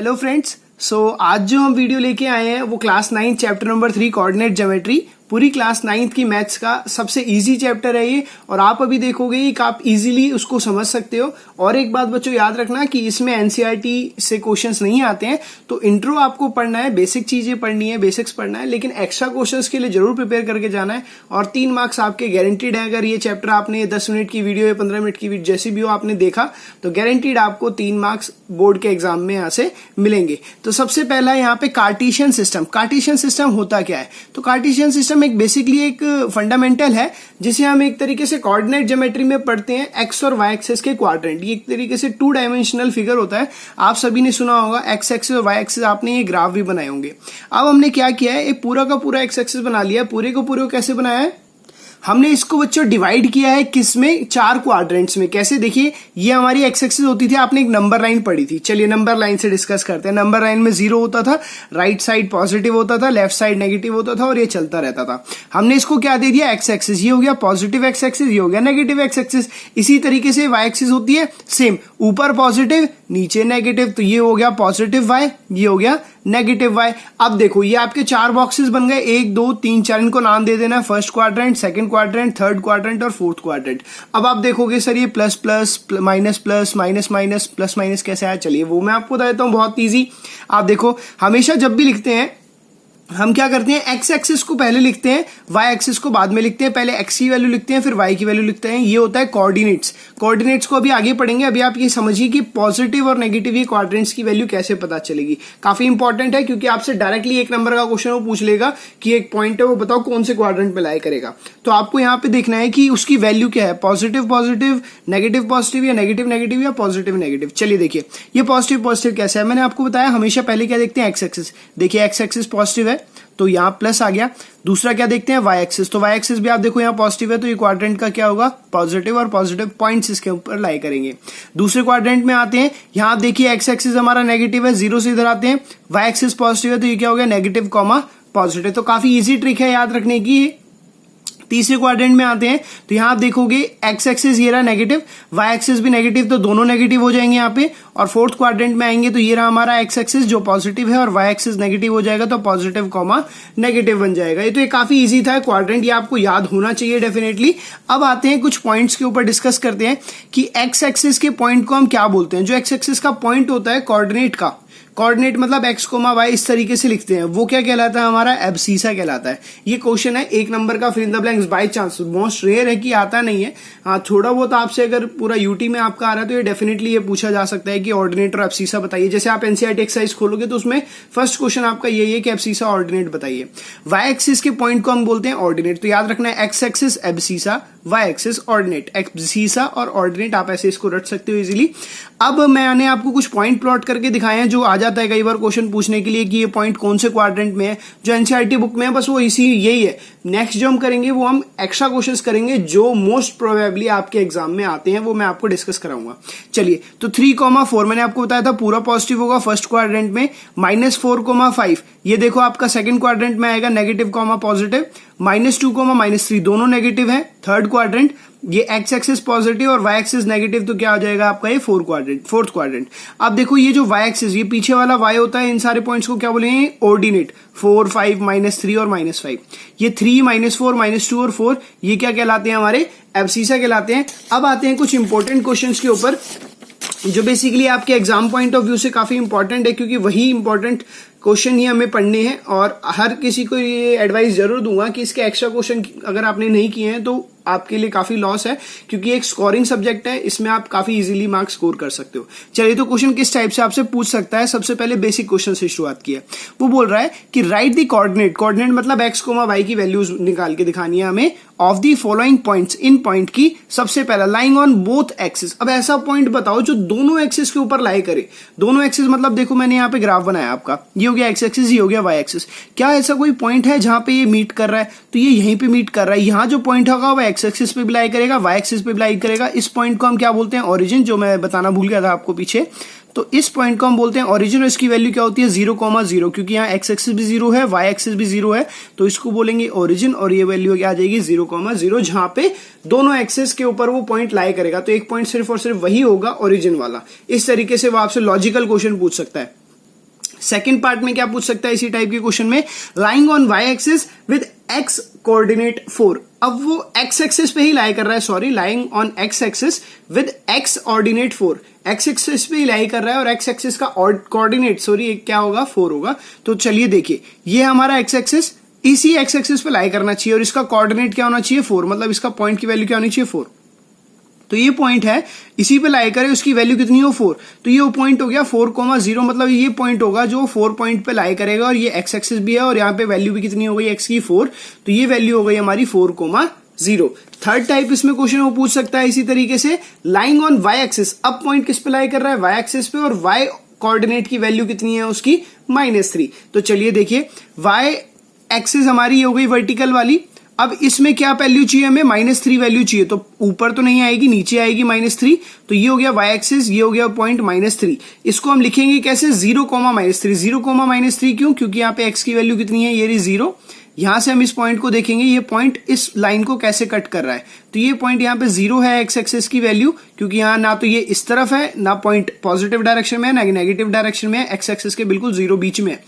Hello friends. आज जो हम वीडियो लेके आए हैं वो class 9 chapter number 3 coordinate geometry, पूरी क्लास 9th की मैथ्स का सबसे इजी चैप्टर है ये। और आप अभी देखोगे कि आप इजीली उसको समझ सकते हो। और एक बात बच्चों याद रखना कि इसमें एनसीईआरटी से क्वेश्चंस नहीं आते हैं, तो इंट्रो आपको पढ़ना है, बेसिक चीजें पढ़नी है, बेसिक्स पढ़ना है, लेकिन एक्स्ट्रा क्वेश्चंस के लिए जरूर प्रिपेयर करके जाना है। और 3 मार्क्स आपके गारंटीड है। अगर ये चैप्टर आपने 10 मिनट की वीडियो या 15 मिनट की वीडियो जैसी भी हो आपने देखा, तो गारंटीड आपको 3 मार्क्स बोर्ड के एग्जाम में यहाँ से मिलेंगे। तो सबसे पहला यहाँ पे कार्टेशियन सिस्टम। कार्टेशियन सिस्टम होता क्या है? तो कार्टेशियन सिस्टम एक बेसिकली एक फंडामेंटल है जिसे हम एक तरीके से कोऑर्डिनेट ज्योमेट्री में पढ़ते हैं, एक्स और वाई एक्सिस के क्वाड्रेंट। ये एक तरीके से 2 डायमेंशनल फिगर होता है। आप सभी ने सुना होगा एक्स एक्सिस और वाई एक्सिस, आपने ये ग्राफ भी बनाए होंगे। अब हमने क्या किया है, एक पूरा का पूरा एक्स एक्सिस बना लिया है। पूरे को पूरे को कैसे बनाया है? हमने इसको बच्चों डिवाइड किया है किसमें? 4 क्वाड्रेंट्स में। कैसे? देखिए, ये हमारी एक्स एक्सिस होती थी, आपने एक नंबर लाइन पढ़ी थी। चलिए नंबर लाइन से डिस्कस करते हैं। नंबर लाइन में 0 होता था, राइट साइड पॉजिटिव होता था, लेफ्ट साइड नेगेटिव होता था, और ये चलता रहता था। हमने इसको क्या दे दिया? X axis. ये हो गया पॉजिटिव एक्स एक्सिस, ये हो गया नेगेटिव एक्स एक्सिस। इसी तरीके से वाई एक्सिस होती है सेम, ऊपर पॉजिटिव नीचे नेगेटिव, तो ये हो गया पॉजिटिव वाई, ये हो गया नेगेटिव वाई। अब देखो ये आपके 4 बॉक्सेस बन गए, 1 2 3 4, इनको नाम दे देना, first quadrant, second quadrant, third quadrant और फोर्थ क्वाड्रेंट। अब आप देखोगे सर ये plus plus minus plus minus minus plus minus कैसे आया? चलिए वो मैं आपको बता देता हूं, बहुत ईजी। आप देखो हमेशा जब भी लिखते हैं हम क्या करते हैं, एक्स एक्सिस को पहले लिखते हैं, वाई एक्सिस को बाद में लिखते हैं। पहले एक्स की वैल्यू लिखते हैं, फिर वाई की वैल्यू लिखते हैं। ये होता है कोऑर्डिनेट्स। कोऑर्डिनेट्स को अभी आगे पढ़ेंगे। अभी आप ये समझिए कि पॉजिटिव और नेगेटिव ये क्वाड्रेंट्स की वैल्यू कैसे पता चलेगी। काफी इंपॉर्टेंट है, क्योंकि आपसे डायरेक्टली 1 नंबर का क्वेश्चन वो पूछ लेगा कि एक पॉइंट है, वो बताओ कौन से क्वाड्रेंट में लाई करेगा। तो आपको यहाँ पे देखना है कि उसकी वैल्यू क्या है, पॉजिटिव पॉजिटिव, नेगेटिव पॉजिटिव, या नेगेटिव नेगेटिव, या पॉजिटिव नेगेटिव। चलिए देखिए ये पॉजिटिव पॉजिटिव कैसे है, मैंने आपको बताया हमेशा पहले क्या देखते हैं, एक्स एक्सिस। देखिए एक्स एक्सिस पॉजिटिव है तो यहाँ प्लस आ गया। दूसरा क्या देखते हैं, वाई एक्सिस। तो वाई एक्सिस भी आप देखो यहाँ पॉजिटिव है, तो ये क्वाड्रेंट का क्या होगा, पॉजिटिव, और पॉजिटिव पॉइंट्स इसके ऊपर लाई करेंगे। दूसरे क्वाड्रेंट में आते हैं, यहाँ आप देखिए एक्स एक्सिस हमारा नेगेटिव है, 0 से इधर आते हैं, वाई एक्सिस पॉजिटिव है, तो ये क्या हो गया, नेगेटिव कॉमा पॉजिटिव। तो काफी इजी ट्रिक है याद रखने की। तीसरे क्वाड्रेंट में आते हैं, तो यहां आप देखोगे एक्स एक्सिस ये रहा नेगेटिव, वाई एक्सिस भी नेगेटिव, तो दोनों नेगेटिव हो जाएंगे यहाँ पे। और फोर्थ क्वाड्रेंट में आएंगे तो ये रहा हमारा एक्स एक्सिस जो पॉजिटिव है, और वाई एक्सिस नेगेटिव हो जाएगा, तो पॉजिटिव कॉमा नेगेटिव बन जाएगा। ये तो ये काफी इजी था क्वाड्रेंट, ये आपको याद होना चाहिए डेफिनेटली। अब आते हैं कुछ पॉइंट्स के ऊपर डिस्कस करते हैं कि एक्स एक्सिस के पॉइंट को हम क्या बोलते हैं। जो एक्स एक्सिस का पॉइंट होता है कोऑर्डिनेट का, कोऑर्डिनेट मतलब एक्स कोमा वाई इस तरीके से लिखते हैं, वो क्या कहलाता है, हमारा एब्सीसा कहलाता है। ये क्वेश्चन है 1 नंबर का, fill in the blanks, by chance, most rare है कि आता नहीं है। हाँ थोड़ा बहुत आपसे अगर पूरा यूटी में आपका आ रहा है तो ये डेफिनेटली ये पूछा जा सकता है कि ऑर्डिनेट और एब्सीसा बताइए। जैसे आप एनसीईआरटी एक्सरसाइज खोलोगे तो उसमें फर्स्ट क्वेश्चन आपका यही है कि एब्सीसा ऑर्डिनेट बताइए। वाई एक्सिस के पॉइंट को हम बोलते हैं ऑर्डिनेट। तो याद रखना है X axis abscissa, Y axis ordinate. Abscissa और ऑर्डिनेट आप ऐसे इसको रट सकते हो इजीली। अब मैंने आपको कुछ पॉइंट प्लॉट करके दिखाए हैं, जो आ जाता है कई बार क्वेश्चन पूछने के लिए कि ये पॉइंट कौन से क्वाड्रेंट में है। जो एनसीईआरटी बुक में है बस वो इसी यही है। नेक्स्ट जो हम करेंगे वो हम एक्स्ट्रा क्वेश्चंस करेंगे जो मोस्ट प्रोबेबली आपके एग्जाम में आते हैं, वो मैं आपको डिस्कस कराऊंगा। चलिए तो 3,4 मैंने आपको बताया था पूरा पॉजिटिव होगा फर्स्ट क्वाड्रेंट में। -4,5 ये देखो आपका सेकंड क्वाड्रेंट में आएगा, नेगेटिव कॉमा पॉजिटिव। -2, -3 दोनों नेगेटिव है थर्ड क्वाड्रेंट। ये एक्स एक्सिस पॉजिटिव और वाई एक्सिस नेगेटिव, तो क्या आ जाएगा आपका ये फोर्थ क्वाड्रेंट। अब देखो ये जो वाई एक्सिस, ये पीछे वाला वाई होता है, इन सारे पॉइंट्स को क्या बोलेंगे, ऑर्डिनेट। 4 5 -3 और -5, ये 3 -4 -2 और 4 ये क्या कहलाते हैं, हमारे एब्सीसा कहलाते हैं। अब आते हैं कुछ इंपॉर्टेंट क्वेश्चंस के ऊपर जो बेसिकली आपके एग्जाम पॉइंट ऑफ व्यू से काफी इंपॉर्टेंट है, क्योंकि वही इंपॉर्टेंट क्वेश्चन ही हमें पढ़ने हैं। और हर किसी को ये एडवाइस जरूर दूंगा कि इसके एक्स्ट्रा क्वेश्चन अगर आपने नहीं किए हैं तो आपके लिए काफी लॉस है, क्योंकि एक स्कोरिंग सब्जेक्ट है, इसमें आप काफी इजीली मार्क्स स्कोर कर सकते हो। चलिए तो क्वेश्चन किस टाइप से आपसे पूछ सकता है, सबसे पहले बेसिक क्वेश्चन से शुरुआत की है। वो बोल रहा है कि राइट द कोऑर्डिनेट, कोऑर्डिनेट मतलब एक्स कोमा वाई की वैल्यूज निकाल के दिखानी है हमें, of the following points, in point की सबसे पहला लाइंग ऑन बोथ एक्सिस। अब ऐसा पॉइंट बताओ जो दोनों एक्सिस के ऊपर लाई करे। दोनों एक्सिस मतलब देखो मैंने यहाँ पे ग्राफ बनाया आपका, ये हो गया एक्स एक्सिस, ये हो गया वाई एक्सिस। क्या ऐसा कोई पॉइंट है जहां पे ये मीट कर रहा है? तो ये यहीं पे मीट कर रहा है। यहाँ जो पॉइंट होगा वो एक्स एक्सिस पे भी लाई करेगा, वाई एक्सिस पे भी लाई करेगा। इस पॉइंट को हम क्या बोलते हैं, ओरिजिन, जो मैं बताना भूल गया था आपको पीछे। तो इस पॉइंट को हम बोलते हैं ओरिजिन, और इसकी वैल्यू क्या होती है, 0,0, क्योंकि यहाँ एक्स एक्सिस भी 0 है, वाई एक्सिस भी 0 है, तो इसको बोलेंगे ओरिजिन। और ये वैल्यू क्या आ जाएगी, 0,0, जहां पे दोनों एक्सिस के ऊपर वो पॉइंट लाई करेगा। तो एक पॉइंट सिर्फ और सिर्फ वही होगा, ओरिजिन वाला। इस तरीके से वो आपसे लॉजिकल क्वेश्चन पूछ सकता है। सेकेंड पार्ट में क्या पूछ सकता है इसी टाइप के क्वेश्चन में, lying on Y axis with X coordinate 4। अब वो एक्स एक्सिस पे ही लाई कर रहा है, sorry, lying on x axis with x ordinate 4, x axis पे ही लाई कर रहा है और एक्स एक्सिस का कोऑर्डिनेट सॉरी क्या होगा 4 होगा। तो चलिए देखिए ये हमारा एक्स एक्सिस इसी एक्स एक्सिस पे लाई करना चाहिए और इसका कोऑर्डिनेट क्या होना चाहिए 4, मतलब इसका पॉइंट की वैल्यू क्या होनी चाहिए 4। तो ये पॉइंट है इसी पे लाई करे, उसकी वैल्यू कितनी हो 4, तो ये पॉइंट हो गया 4,0, मतलब ये पॉइंट होगा जो 4 पॉइंट पे लाई करेगा और ये एक्स एक्सिस भी है और यहाँ पे वैल्यू भी कितनी हो गई एक्स की 4, तो ये वैल्यू हो गई हमारी 4,0। थर्ड टाइप इसमें क्वेश्चन वो पूछ सकता है इसी तरीके से, लाइंग ऑन वाई एक्सिस, अब पॉइंट किस पे लाई कर रहा है वाई एक्सिस पे और वाई कोऑर्डिनेट की वैल्यू कितनी है उसकी -3। तो चलिए देखिए वाई एक्सिस हमारी हो गई वर्टिकल वाली, अब इसमें क्या वैल्यू चाहिए हमें -3 वैल्यू चाहिए, तो ऊपर तो नहीं आएगी नीचे आएगी -3, तो ये हो गया वाई एक्सिस, ये हो गया पॉइंट -3। इसको हम लिखेंगे कैसे 0,-3, 0,-3 क्यों, क्योंकि यहाँ पे एक्स की वैल्यू कितनी है ये रही 0। यहां से हम इस पॉइंट को देखेंगे, ये पॉइंट इस लाइन को कैसे कट कर रहा है, तो ये पॉइंट यहाँ पे 0 है एक्स एक्सिस की वैल्यू, क्योंकि यहाँ ना तो ये इस तरफ है ना पॉइंट पॉजिटिव डायरेक्शन में है ना नेगेटिव डायरेक्शन में है, एक्स एक्सिस के बिल्कुल 0 बीच में है,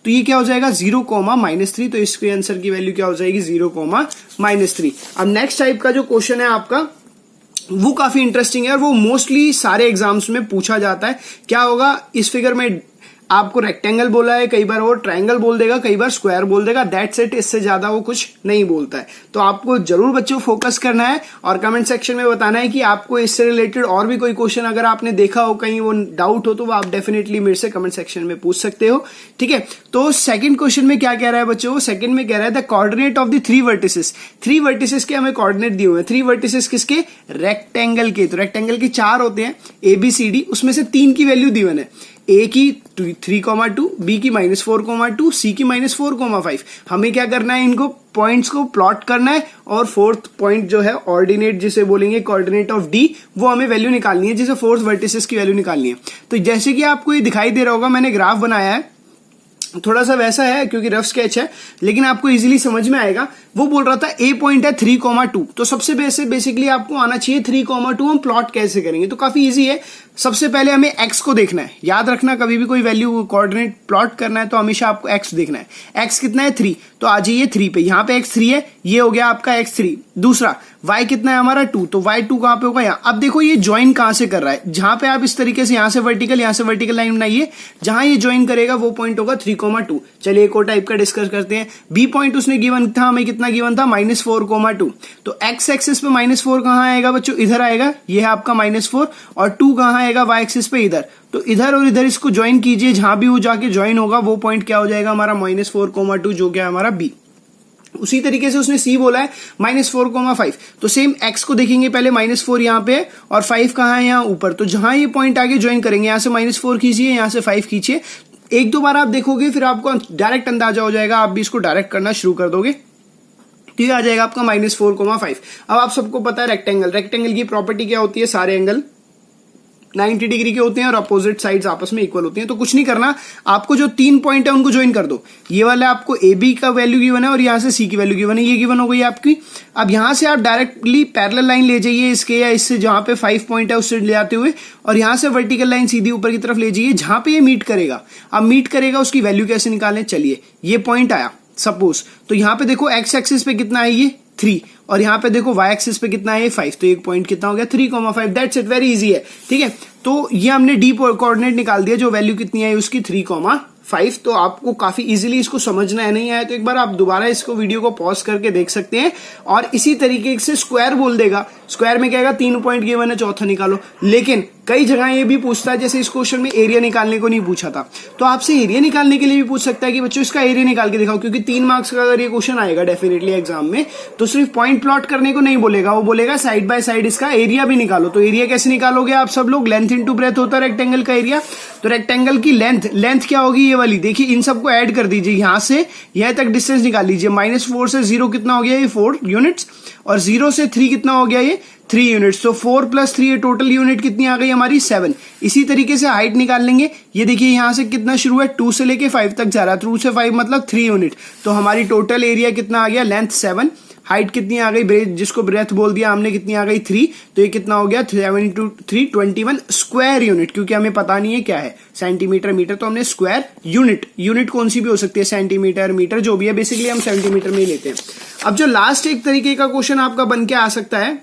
तो ये क्या हो जाएगा 0,-3, तो इसके आंसर की वैल्यू क्या हो जाएगी 0,-3। अब नेक्स्ट टाइप का जो क्वेश्चन है आपका वो काफी इंटरेस्टिंग है और वो मोस्टली सारे एग्जाम्स में पूछा जाता है। क्या होगा इस फिगर में आपको रेक्टेंगल बोला है, कई बार वो ट्रायंगल बोल देगा, कई बार स्क्वायर बोल देगा, दैट्स इट, इससे ज्यादा वो कुछ नहीं बोलता है। तो आपको जरूर बच्चों फोकस करना है और कमेंट सेक्शन में बताना है कि आपको इससे रिलेटेड और भी कोई क्वेश्चन अगर आपने देखा हो, कहीं वो डाउट हो, तो वो आप डेफिनेटली मेरे से कमेंट सेक्शन में पूछ सकते हो, ठीक है। तो सेकंड क्वेश्चन में क्या कह रहा है बच्चों, सेकंड में कह रहा है the coordinate of the 3 vertices, 3 vertices के हमें कोऑर्डिनेट दिए हुए हैं। 3 वर्टिसेस किसके, रेक्टेंगल के, तो रेक्टेंगल के 4 होते हैं ABCD, उसमें से 3 की वैल्यू दी हुई है, A की 3,2, B की -4,2, C की -4,5। हमें क्या करना है, इनको पॉइंट्स को प्लॉट करना है और फोर्थ पॉइंट जो है ऑर्डिनेट जिसे बोलेंगे कोऑर्डिनेट ऑफ D, वो हमें वैल्यू निकालनी है, जिसे फोर्थ वर्टिसेस की वैल्यू निकालनी है। तो जैसे कि आपको ये दिखाई दे रहा होगा, मैंने ग्राफ बनाया है, थोड़ा सा वैसा है क्योंकि रफ स्केच है, लेकिन आपको इजीली समझ में आएगा। वो बोल रहा था A पॉइंट है 3,2, तो सबसे बेसिकली आपको आना चाहिए 3,2 हम प्लॉट कैसे करेंगे, तो काफी इजी है। सबसे पहले हमें x को देखना है, याद रखना कभी भी कोई वैल्यू कोऑर्डिनेट प्लॉट करना है तो हमेशा आपको x देखना है। x कितना है 3, तो आ जाइए 3 पे, यहाँ पे x 3 है, ये हो गया आपका x3। दूसरा y कितना है हमारा 2, तो y2 कहां पे होगा यहाँ। अब देखो ये ज्वाइन कहां से कर रहा है, जहां पे आप इस तरीके से यहां से वर्टिकल लाइन बनाइए, जहां ये ज्वाइन करेगा वो पॉइंट होगा 3,2। चलिए एक और टाइप का डिस्कस करते हैं। B पॉइंट उसने गिवन था, हमें कितना गिवन था -4,2, तो x एक्सिस पे -4 कहां आएगा बच्चों, इधर आएगा, ये है आपका -4, और 2 कहां आएगा y एक्सिस पे इधर, तो इधर और इधर इसको ज्वाइन कीजिए, जहां भी वो जाके ज्वाइन होगा वो पॉइंट क्या हो जाएगा हमारा -4,2, जो क्या है हमारा B। उसी तरीके से उसने C बोला है -4,5, तो सेम x को देखेंगे पहले, -4 यहाँ पे और 5 कहाँ है यहाँ ऊपर, तो जहां ये पॉइंट आगे ज्वाइन करेंगे, यहां से -4 खींचिए, यहां से 5 खींचिए, एक दो बार आप देखोगे फिर आपको डायरेक्ट अंदाजा हो जाएगा, आप भी इसको डायरेक्ट करना शुरू कर दोगे, तो ये आ जाएगा आपका -4,5। अब आप सबको पता है रेक्टेंगल की प्रॉपर्टी क्या होती है, सारे एंगल 90 डिग्री के होते हैं और अपोजिट साइड्स आपस में इक्वल होती हैं। तो कुछ नहीं करना, आपको जो 3 पॉइंट है उनको ज्वाइन कर दो, ये वाला आपको AB का वैल्यू गिवन है और यहां से C की वैल्यू गिवन है, ये गिवन हो गई आपकी। अब यहां से आप डायरेक्टली पैरेलल लाइन ले जाइए इसके या इससे, जहां पे 5 पॉइंट है उससे ले आते हुए, और यहां से वर्टिकल लाइन सीधी ऊपर की तरफ ले जाइए, जहां पे ये मीट करेगा। अब मीट करेगा उसकी वैल्यू कैसे निकालें, चलिए ये पॉइंट आया सपोज, तो यहां पे देखो x एक्सिस पे कितना है ये 3, और यहाँ पे देखो y एक्सिस पे कितना है 5, तो एक पॉइंट कितना हो गया 3,5, दैट्स इट, वेरी इजी है, ठीक है। तो ये हमने D कोऑर्डिनेट निकाल दिया, जो वैल्यू कितनी है उसकी 3,5। तो आपको काफी इजीली इसको समझना है, नहीं आया तो एक बार आप दोबारा इसको वीडियो को पॉज करके देख सकते हैं। और इसी तरीके से स्क्वायर बोल देगा, स्क्वायर में क्या आएगा 3 पॉइंट गिवन है, चौथा निकालो। लेकिन कई जगह ये भी पूछता है, जैसे इस क्वेश्चन में एरिया निकालने को नहीं पूछा था, तो आपसे एरिया निकालने के लिए भी पूछ सकता है कि बच्चों इसका एरिया निकाल के दिखाओ, क्योंकि 3 मार्क्स का अगर ये क्वेश्चन आएगा डेफिनेटली एग्जाम में, तो सिर्फ पॉइंट प्लॉट करने को नहीं बोलेगा, वो बोलेगा साइड बाय साइड इसका एरिया भी निकालो। तो एरिया कैसे निकालोगे आप सब लोग, लेंथ इंटू ब्रेथ होता है रेक्टेंगल का एरिया, तो रेक्टेंगल की लेंथ क्या होगी ये वाली, देखिए इन सबको ऐड कर दीजिए, यहां से यहां तक डिस्टेंस निकाल लीजिए। -4 से 0 कितना हो गया ये 4 यूनिट्स, और 0 से 3 कितना हो गया ये 3 यूनिट्स, तो 4 + 3 टोटल यूनिट कितनी आ गई हमारी 7। इसी तरीके से हाइट निकाल लेंगे, ये देखिए यहां से कितना शुरू है 2 से लेके 5 तक जा रहा है, 2 से 5 मतलब 3 यूनिट, तो हमारी टोटल एरिया कितना आ गया लेंथ 7, हाइट कितनी आ गई, जिसको ब्रेथ बोल दिया हमने, कितनी आ गई 3, तो ये कितना हो गया 7 इंटू 3 21 स्क्वायर यूनिट, क्योंकि हमें पता नहीं है क्या है सेंटीमीटर मीटर, तो हमने स्क्वायर यूनिट कौन सी भी हो सकती है, सेंटीमीटर मीटर जो भी है, बेसिकली हम सेंटीमीटर में ही लेते हैं। अब जो लास्ट एक तरीके का क्वेश्चन आपका बन के आ सकता है,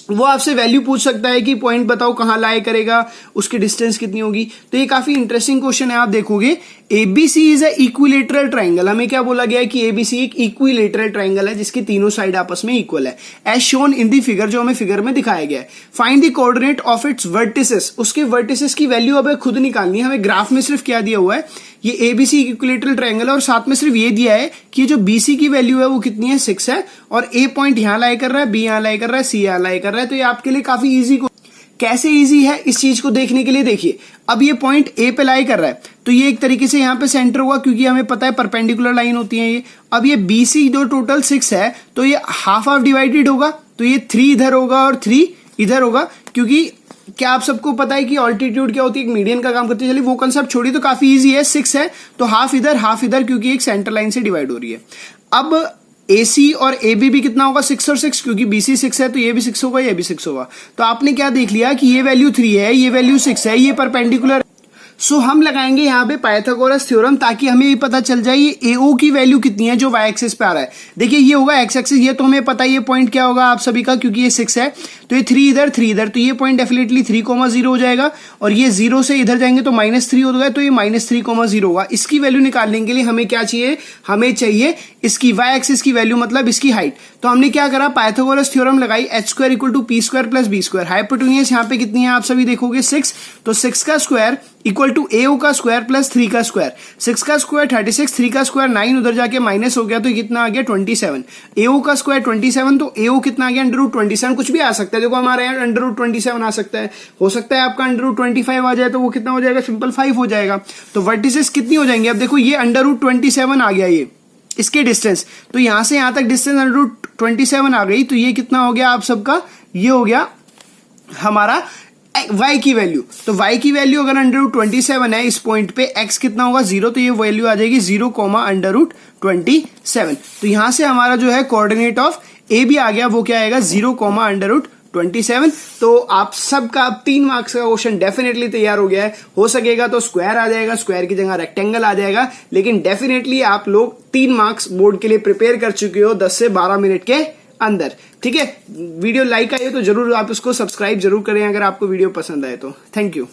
वो आपसे वैल्यू पूछ सकता है कि पॉइंट बताओ कहां लाई करेगा, उसकी डिस्टेंस कितनी होगी। तो ये काफी इंटरेस्टिंग क्वेश्चन है। आप देखोगे ABC is a equilateral triangle, हमें क्या बोला गया है कि एबीसी एक इक्विलेटरल ट्राइंगल है जिसकी तीनों साइड आपस में इक्वल है, as shown in the figure, जो हमें फिगर में दिखाया गया है। Find the coordinate of its vertices, उसके वर्टिसेस की वैल्यू अब खुद निकालनी है। हमें ग्राफ में सिर्फ क्या दिया हुआ है, ये एबीसी इक्विलेटरल ट्राइंगल है, और साथ में सिर्फ ये दिया है कि जो बीसी की वैल्यू है वो कितनी है 6 है, और ए पॉइंट यहां लाई कर रहा है, बी यहां लाई कर रहा है, सी यहां लाई कर रहा है। तो ये आपके लिए काफी इजी, कैसे इजी है इस चीज को देखने के लिए देखिए, अब ये पॉइंट ए पे लाई कर रहा है, तो ये एक तरीके से यहां पे सेंटर होगा, क्योंकि हमें पता है परपेंडिकुलर लाइन होती है ये। अब ये बीसी जो टोटल 6 है, तो ये हाफ डिवाइडेड होगा, तो ये 3 इधर होगा और 3 इधर होगा, क्योंकि क्या आप सबको पता है कि ऑल्टीट्यूड क्या होती है, एक मीडियन का काम करती है। चलिए वो कंसेप्ट छोड़िए, तो काफी इजी है, 6 है तो हाफ इधर, क्योंकि एक सेंटर लाइन से डिवाइड हो रही है। अब AC और AB भी कितना होगा 6 और 6, क्योंकि BC 6 है तो ये भी 6 होगा, ये भी 6 होगा। तो आपने क्या देख लिया कि ये वैल्यू 3 है, ये वैल्यू 6 है, ये परपेंडिकुलर। सो हम लगाएंगे यहाँ पे पाइथागोरस थ्योरम, ताकि हमें ये पता चल जाए ये AO की वैल्यू कितनी है जो वाई एक्सिस पे आ रहा है। देखिए ये होगा एक्स एक्सिस, ये तो हमें पता है ये पॉइंट क्या होगा आप सभी का, क्योंकि ये 6 है तो ये 3 इधर, तो ये पॉइंट डेफिनेटली 3,0 हो जाएगा, और ये 0 से इधर जाएंगे तो -3 हो गया, तो ये -3,0 होगा। इसकी वैल्यू निकालने के लिए हमें क्या चाहिए, हमें चाहिए इसकी वाई एक्सिस की वैल्यू, मतलब इसकी हाइट। तो हमने क्या करा, पाइथागोरस थ्योरम लगाई, h² = p² + b²। हाइपोटेन्यूज यहाँ पे कितनी है आप सभी देखोगे 6, तो 6 का स्क्वायर इक्वल टू AO का स्क्वायर प्लस 3 का स्क्वायर। 6 का स्क्वायर 36, 3 का स्क्वायर 9, उधर जाके माइनस हो गया तो कितना आ गया 27। AO का स्क्वायर 27, तो AO कितना आ गया √27, कुछ भी आ सकता है। देखो हमारे यहाँ √27 आ सकता है, हो सकता है आपका √25 आ जाए, तो वो कितना हो जाएगा, सिंपल 5 हो जाएगा। तो वर्टिसेस कितनी हो जाएंगे, अब देखो ये √27 आ गया, ये इसके डिस्टेंस, तो यहां से यहां तक डिस्टेंस √27 आ गई, तो ये कितना हो गया आप सबका, ये हो गया हमारा y की वैल्यू। तो y की वैल्यू अगर √27 है इस पॉइंट पे, x कितना होगा 0, तो ये वैल्यू आ जाएगी 0, √27। तो यहां से हमारा जो है कोऑर्डिनेट ऑफ a भी आ गया, वो क्या आएगा 0, √27। तो आप सबका 3 मार्क्स का क्वेश्चन डेफिनेटली तैयार हो गया है। हो सकेगा तो स्क्वायर आ जाएगा, स्क्वायर की जगह रेक्टेंगल आ जाएगा, लेकिन डेफिनेटली आप लोग 3 मार्क्स बोर्ड के लिए प्रिपेयर कर चुके हो 10 से 12 मिनट के अंदर। ठीक है, वीडियो लाइक आए तो जरूर आप इसको सब्सक्राइब जरूर करें अगर आपको वीडियो पसंद आए तो। Thank you.